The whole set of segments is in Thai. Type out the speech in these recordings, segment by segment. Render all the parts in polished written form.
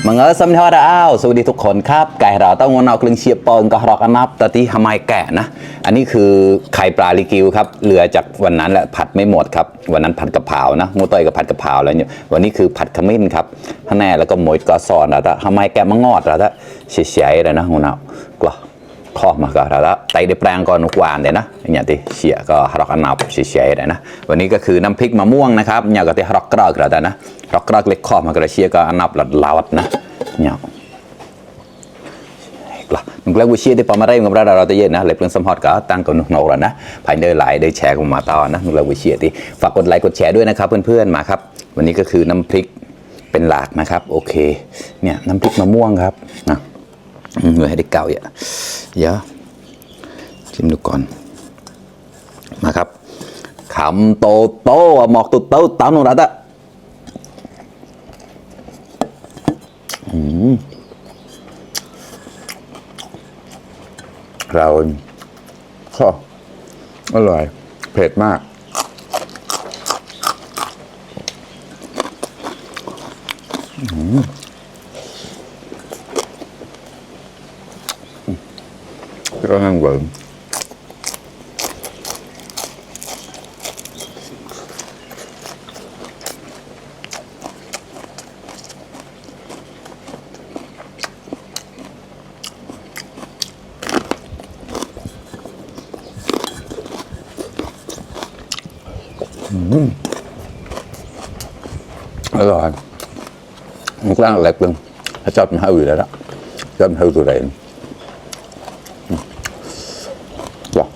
มังเออสำเนาดาวสวัสดีทุกคนครับไก่เราต้องวนเอาเครื่องเชียบปอนก็รอกอันนับตที่ทำไมแก่นะอันนี้คือไข่ปลาลิกิวครับเหลือจากวันนั้นแหละผัดไม่หมดครับวันนั้นผัดกะเพรานะงูต้อยกับผัดกะเพราแล้วเนี่ยวันนี้คือผัดขมิ้นครับข้างในแล้วก็หมวยก็ซอนแล้วทำไมแก่มังงอดแล้วเฉยๆเลยนะงูเนาก็ข้อมาก็แล้วไตได้แปลงก่อนนุกวานเลยนะอย่างที่เสียก็รอกอันนับเฉยๆเลยนะวันนี้ก็คือน้ำพริกมะม่วงนะครับอย่างก็ที่รอกกรอกแล้วนะรอกกรอกเล็กข้อมากระเชียก็อันนับหลัดลาวนะเนี่ยนึกแล้ววิเชียที่ปอมาได้เงินเราจะเย็นนะเลยเพิ่งสัมผัสก็ตั้งกันหนุกแล้วนะภายในหลายได้แชร์กันมาต่อนะนึกแล้ววิเชียที่ฝากกดไลค์กดแชร์ด้วยนะครับเพื่อนๆมาครับวันนี้ก็คือน้ำพริกเป็นหลากนะครับโอเคเนี่ยน้ำพริกมะม่วงครับนะเงื่อให้ได้เก่าเยอะชิมดูก่อนมาครับขำโตโตหมอกตุโตตามโนรัตอะเราก็อร่อยเผ็ดมากก็นั่งเบิ่งอร่อยมันกลางแหลกเลยถ้าจับมันเห่าอยู่แล้วจับมันเห่าตัวใดว้าว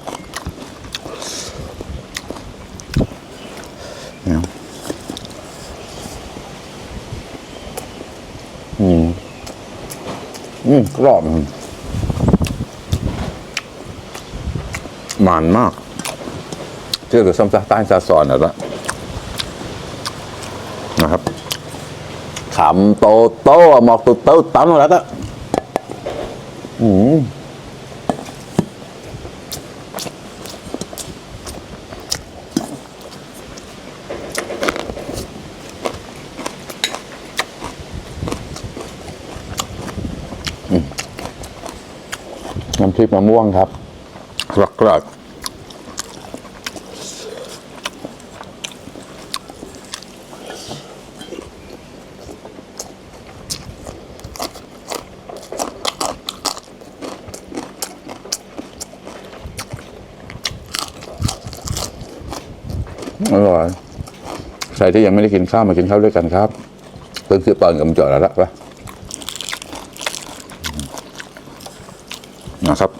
กรอบมันมากเชื่อหรือซ้ำซากใต้ซาซอนอะไรนะครับขำโตโตหมอกตุโตตั้มแล้วก็น้ำพริกมะม่วงครับกรอบอร่อยใครที่ยังไม่ได้กินข้าวมากินข้าวด้วยกันครับเพิ่งซื้อปอนกับจอดแล้วปะนะครับ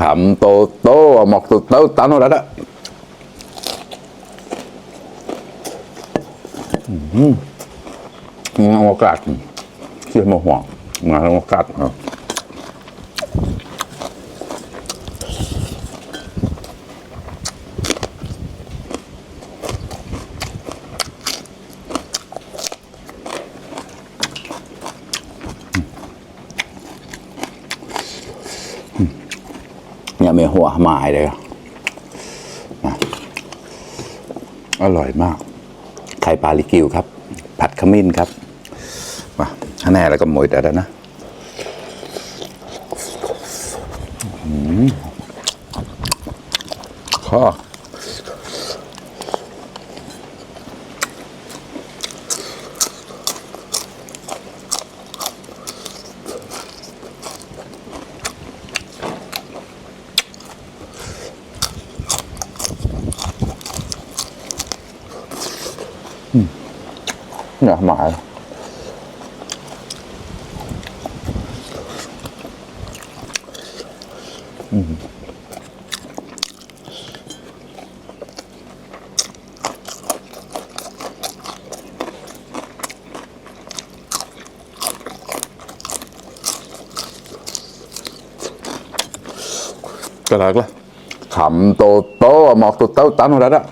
ขำโตโตหมอกตุโตตามโนรัตอะงานโอกาสเชื่อมาห่วงงานโอกาสเนี่ยมีหัวหมายเลยอร่อยมากไข่ปลาลิกิวครับผัดขมิ้นครับมาข้างในแล้วก็หมวยแต่แล้วนะข้อเนี่ยหมายก็แล้วละขำโตโตหมอกตุโตตั้มแล้ว